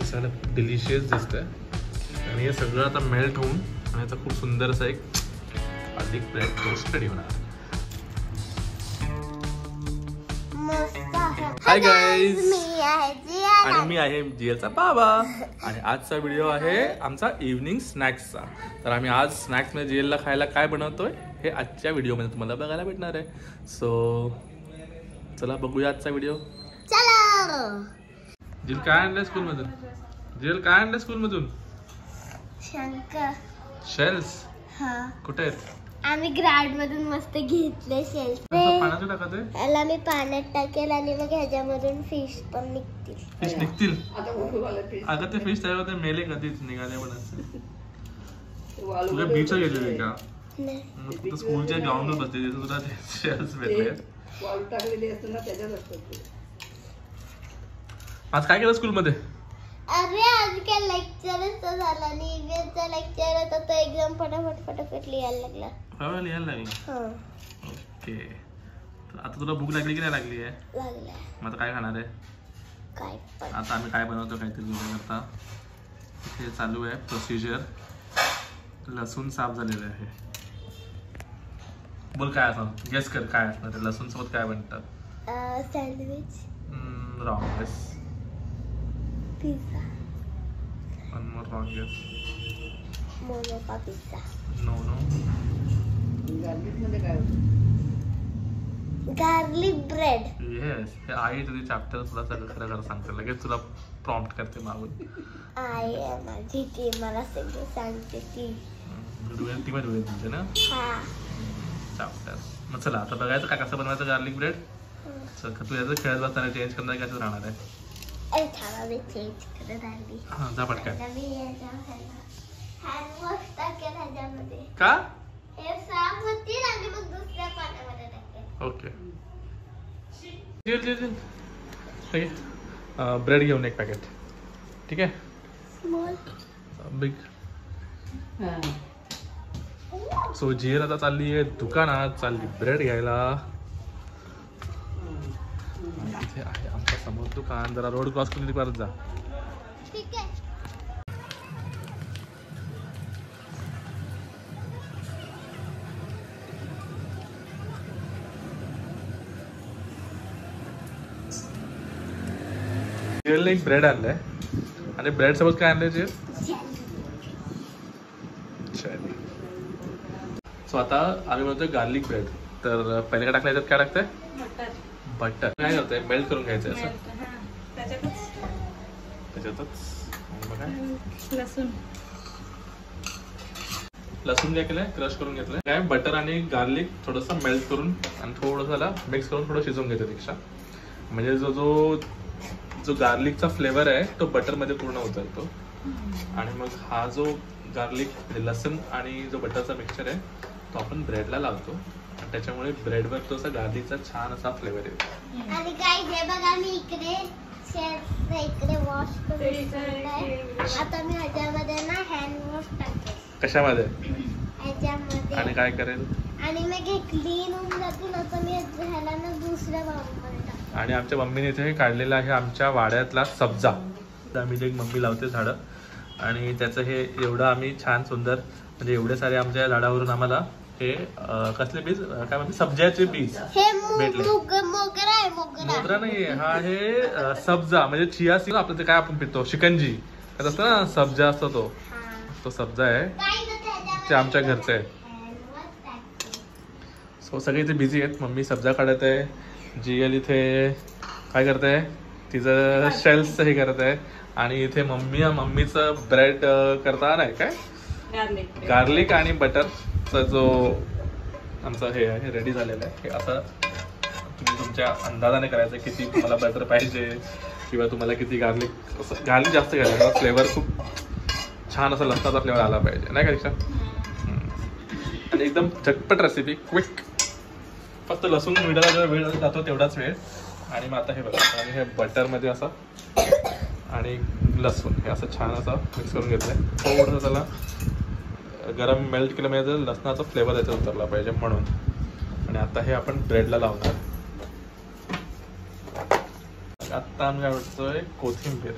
दिसायला डिलिशियस दिसतंय आणि हे सगळं आता मेल्ट होऊन आणि आता खूप सुंदर असं एक अधिक ब्रेड टोस्ट रेडी होणार. हाय गाईज, आणि मी आहे जियाचा बाबा आणि आजचा व्हिडिओ आहे आमचा इव्हनिंग स्नॅक्सचा. तर आम्ही आज स्नॅक्स मध्ये जियाला खायला काय बनवतोय हे आजच्या व्हिडिओमध्ये तुम्हाला बघायला भेटणार आहे. सो चला बघूया आजचा व्हिडिओ. जिल काय आणलं स्कूल मधून? जिल काय आणलं स्कूल मधून? शंकर शेल्स. कुठे आहेत? आम्ही ग्राउंड मधून मस्त घेतले शेल्स. पाण्यात टाकत आहे. याला मी पाण्यात टाकेल आणि मग ह्याच्यामधून फिश पण निघतील. फिश निघतील? अगं ते फिश त्याच्यावर मेले कधीच निघाले पण असं. तुला बीच गेलेले का? नाही. स्कूलच्या ग्राउंडवर बसते तिथे तुला ते शेल्स भेटले. वाळू टाकलेली असते ना त्याच्यात असतात. आज काय केलं स्कूल मध्ये? अरे आज काय लेक्चरच तर झाला नाही. ईव्हीएसचा लेक्चर होता तो एकदम फटाफट लिहायला लागला. हा लिहायला लागला. ओके. आता तुला भूक लागली की नाही लागली आहे? लागली. मग आता काय खाणार आहे? काय पण आता आम्ही काय बनवतो काहीतरी तुझ्या करता. इथे चालू आहे प्रोसिजर. लसूण साफ झालेलं आहे. बोल काय असं गेस कर काय असणार आहे. लसूण सोबत काय बनतात? Sandwich. Wrong guess. Pizza. One more wrong guess. Momo का पिझ्झा. नो. गार्लिक मध्ये काय होतं? Garlic bread. येस. हे आई तुझी चॅप्टर तुला सगळं खरं खरं सांगते. लगेच तुला प्रॉम्प्ट करते मागून. आई माझी ती मला सगळं सांगते ती. ती पण डुएल तुमचे ना? हा. चॅप्टर. मग चला आता बघायचं काय कसं बनवायचं गार्लिक ब्रेड. चल तू याचं खेळत बसताना चेंज करणार कसं राहणार आहे? मी चेंज करत आली. हां जा पटकन. हँड वॉश टाकेल ह्याच्यामध्ये. का? हे साफ होतील आणि मग दुसऱ्या पाण्यामध्ये टाकेल. ओके. ब्रेड घेऊन एक पॅकेट. ठीक आहे. Small big. सो जियर आता चालली आहे दुकानात. चालली ब्रेड घ्यायला. इथे आहे आमच्या समोर दुकान. जरा रोड क्रॉस करून परत जा. ठीक आहे. जियरने एक ब्रेड आणलाय आणि ब्रेड सोबत काय आणलंय जियर? सो आता आम्ही म्हणतोय गार्लिक ब्रेड. तर पहिले काय टाकलं याच्यात? काय टाकतंय? बटर. काय करतंय? मेल्ट करून घ्यायचं असं त्याच्यातच. लसूण काय केलंय? क्रश करून घेतलंय. काय बटर आणि गार्लिक थोडंसं मेल्ट करून आणि थोडंसं त्याला मिक्स करून थोडं शिजवून घेतो दीक्षा. म्हणजे जो गार्लिकचा फ्लेवर आहे तो बटर मध्ये पूर्ण उतरतो आणि मग हा जो गार्लिक लसूण आणि जो बटरचा मिक्सचर आहे तो आपण ब्रेडला लावतो आणि त्याच्यामुळे ब्रेडवर तो असा गार्लिकचा छान असा फ्लेवर येतो. आणि काय हे बघा मी इकडे वॉश करून आता मी ह्याच्यामध्ये ना हँड वॉश टाकेल. कशामध्ये? ह्याच्यामध्ये. आणि काय करेल? आणि मग हे क्लीन होऊन जातील असं मी ह्याला ना दुसऱ्या बाउलमध्ये टाकेल. आणि आमच्या मम्मीने इथे काढलेला आहे आमच्या वाड्यातला सब्जा. आम्ही एक मम्मी लावते झाडं आणि त्याचं हे एवढं आम्ही छान सुंदर म्हणजे एवढे सारे आमच्या झाडावरून आम्हाला हे कसले बीज काय म्हणते सब्जाचे बीज भेटले. मोगरा नाही हा आहे सब्जा म्हणजे चिया सीड. आपलं ते काय आपण पितो शिकंजी असतं ना सब्जा असतो तो सब्जा आहे. ते आमच्या घरचं आहे. सो सगळे इथे बिझी आहेत. मम्मी सब्जा काढत आहे. जियल इथे काय करत आहे? तिचं शेल्स हे करत आहे. आणि इथे मम्मीचं ब्रेड करता नाही काय गार्लिक आणि बटरचा जो आमचं हे आहे रेडी झालेलं आहे. हे असं तुम्ही तुमच्या अंदाजाने करायचं किती तुम्हाला बटर पाहिजे किंवा तुम्हाला किती गार्लिक जास्त घ्यायला. फ्लेवर खूप छान असा लसणाचा फ्लेवर आला पाहिजे नाही का दीक्षा? आणि एकदम झटपट रेसिपी क्विक. फक्त लसूण मिठाला जेव्हा वेळ जातो तेवढाच वेळ. आणि मग आता हे बघा आणि हे बटरमध्ये असं आणि लसूण हे असं छान असं मिक्स करून घेतलंय. थोडंसं त्याला गरम मेल्ट केलं म्हणजे लसणाचा फ्लेवर त्याच्यात उतरला पाहिजे म्हणून. आणि आता हे आपण ब्रेडला लावणार. आता आम्ही काय वाटतोय कोथिंबीर.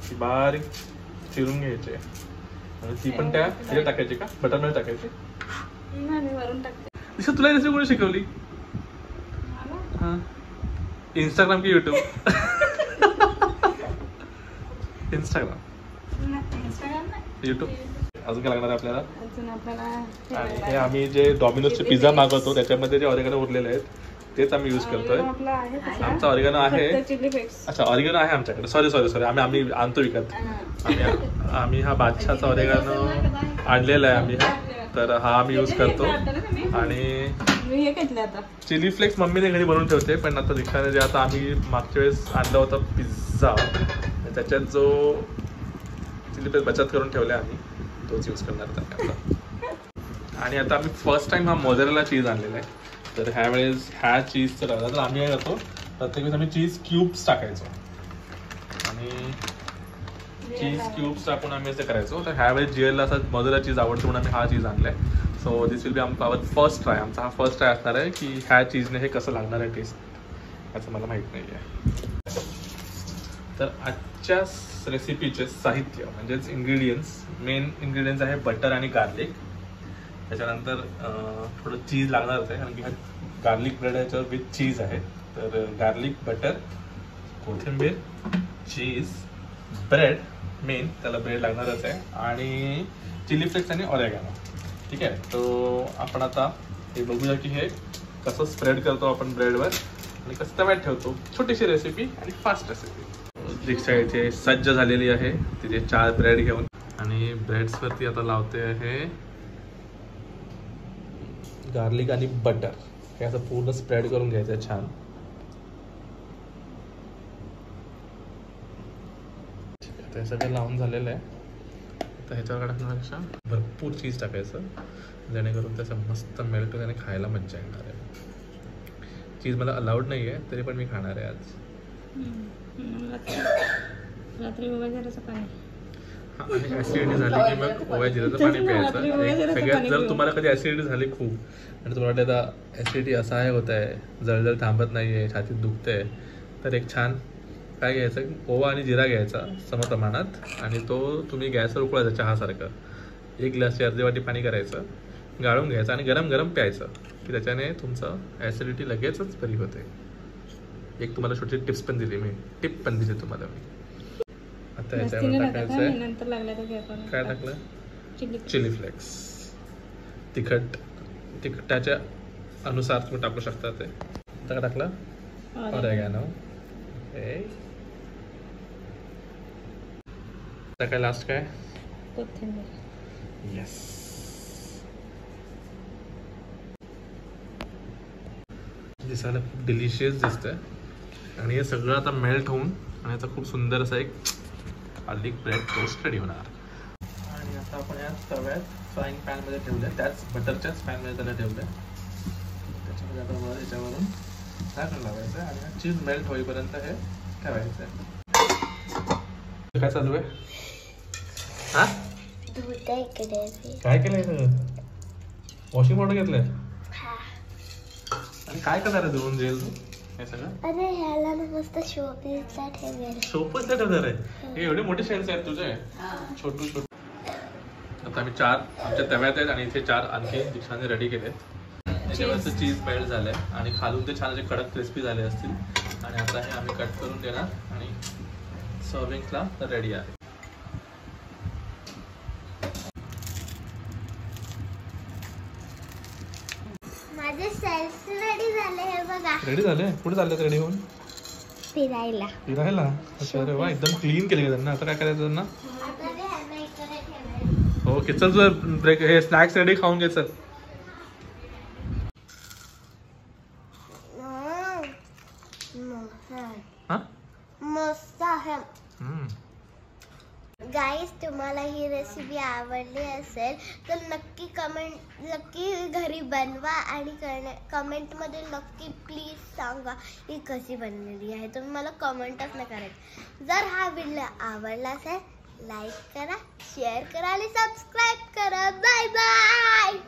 ती बारीक चिरून घ्यायची आणि ती पण त्या ह्याच्यात टाकायची का बटरमध्ये टाकायची. दिशा तुला रेसिपी कोणी शिकवली? इंस्टाग्राम की युट्यूब? Instagram YouTube. अजून काय लागणार आहे आपल्याला? आणि हे आम्ही जे डॉमिनोजचे पिझ्झा मागवतो त्याच्यामध्ये जे ऑरिगॅनो उरलेले आहेत तेच आम्ही यूज करतोय. आमचा ऑरिगॅनो आहे. अच्छा ऑरिगॅनो आहे आमच्याकडे. सॉरी आम्ही आणतो विकत. आम्ही हा बादशाहचा ऑरिगॅनो आणलेला आहे आम्ही. तर हा आम्ही यूज करतो. आणि चिली फ्लेक्स मम्मीने घरी बनवून ठेवते. पण आता दीक्षाने जे आता आम्ही मागच्या वेळेस आणला होता पिझ्झा त्याच्यात जो चिली फ्लेक्स बचत करून ठेवला आम्ही तोच यूज करणार आता. आणि आता आम्ही फर्स्ट टाइम हा मोझरेला चीज आणलेला आहे. तर ह्या वेळेस ह्या चीजचं टाकला तर आम्ही काय करतो प्रत्येक वेळेस आम्ही चीज क्यूब्स टाकायचो आणि चीज क्यूब्स टाकून आम्ही असं करायचो. तर ह्या वेळेस जीएलला असा मोझरेला चीज आवडतो म्हणून आम्ही हा चीज आणलाय. सो दिस विल बी आमचा फर्स्ट ट्राय. आमचा हा फर्स्ट ट्राय असणार आहे की ह्या चीजने हे कसं लागणार आहे टेस्ट याचं मला माहीत नाही आहे. तर आजच्या रेसिपीचे साहित्य म्हणजेच इंग्रेडियंट्स मेन इंग्रेडियंट्स आहे बटर आणि गार्लिक. त्याच्यानंतर थोडं चीज लागणारच आहे कारण की हा गार्लिक ब्रेड याच्यावर विथ चीज आहे. तर गार्लिक बटर कोथिंबीर चीज ब्रेड मेन त्याला ब्रेड लागणारच आहे आणि चिली फ्लेक्स आणि ऑरिगॅनो. ठीक आहे. तो आपण आता हे बघूया की हे कसं स्प्रेड करतो आपण ब्रेडवर आणि कसं तव्यात ठेवतो. छोटीशी रेसिपी आणि फास्ट रेसिपी. दीक्षा इथे सज्ज झालेली आहे तिथे 4 ब्रेड घेऊन आणि ब्रेड्सवरती आता लावते आहे गार्लिक आणि बटर. हे असं पूर्ण स्प्रेड करून घ्यायचं आहे छान. ते सगळं लावून झालेलं आहे. तर ह्याच्यावर टाकण्यापेक्षा भरपूर चीज टाकायचं जेणेकरून त्याचं मस्त मेल्ट होईल आणि खायला मज्जा येणार आहे. चीज मला अलाउड नाही आहे तरी पण मी खाणार आहे आज. रात्री ओवा जिऱ्याचं पाणी. आणि ऍसिडिटी झाली की मग ओवा जिऱ्याचं पाणी प्यायचं. सगळ्यात जर तुम्हाला कधी ऍसिडिटी झाली खूप आणि तुम्हाला वाटतं आता ऍसिडिटी असहाय होत आहे जळजळ थांबत नाही आहे छातीत दुखतंय तर एक छान काय घ्यायचं ओवा आणि जिरा घ्यायचा समप्रमाणात आणि तो तुम्ही गॅसवर उकळायचा चहासारखं. 1 ग्लासची अर्धी वाटी पाणी करायचं गाळून घ्यायचं आणि गरम गरम प्यायचं की त्याच्याने तुमचं ऍसिडिटी लगेचच बरी होते. एक तुम्हाला छोटी टिप्स पण दिली मी तुम्हाला मी. आता याच्यावर टाकायचं आहे काय टाकलं चिली फ्लेक्स. तिखटाच्या अनुसार तुम्ही टाकू शकता. ते आता टाकलं ऑरिगॅनो. आता काय लास्ट काय कोथिंबीर. येस. दिसायला खूप डिलिशियस दिसतंय आणि हे सगळं आता मेल्ट होऊन आणि याचा खूप सुंदर असा एक गार्लिक ब्रेड टोस्ट रेडी होणार. आणि आता आपण या तव्यात फ्राईंग पॅनमध्ये ठेवलं त्याच बटरच्याच पॅनमध्ये त्याला ठेवलं. त्याच्यामध्ये आता वर याच्यावरून झाकण लावायचं आणि चीज मेल्ट होईपर्यंत हे ठेवायचं. काय चालू आहे? हा काय केलंय सगळं? वॉशिंग पावडर घेतलंय आणि काय करणार आहे धुवून जेल तू हे सगळं? अरे ह्याला ना मस्त शोपीसला ठेवलेलं. शोपीसला ठेवणार आहे? हे एवढे मोठे शेल्स आहेत तुझे? छोटू छोटू. आता आम्ही 4 आमच्या तव्यात आहेत आणि इथे 4 आणखी दीक्षाने रेडी केले. त्याच्यावरचं चीज मेल्ट झालंय आणि खालून ते छान असे कडक क्रिस्पी झाले असतील आणि आता हे आम्ही कट करून देणार आणि सर्विंगला रेडी आहे. माझे सेल्स रेडी झाले हे बघा. रेडी झाले? कुठे चालले रेडी होऊन? फिरायला. अच्छा अरे वा एकदम क्लीन केले त्यांना. आता काय करायचं त्यांना? आता ते ह्यांना इकडे ठेवायचं. ओके चल तुझं ब्रेक हे स्नॅक्स रेडी खाऊन घे चल. मस्त आहे. गाईस तुम्हाला ही रेसिपी आवडली असेल तर नक्की घरी बनवा आणि कमेंटमध्ये नक्की प्लीज सांगा ही कशी बनलेली आहे. तुम्ही मला कमेंटच नाही करायचं. जर हा व्हिडिओ आवडला असेल लाईक करा शेअर करा आणि सबस्क्राईब करा. Bye bye.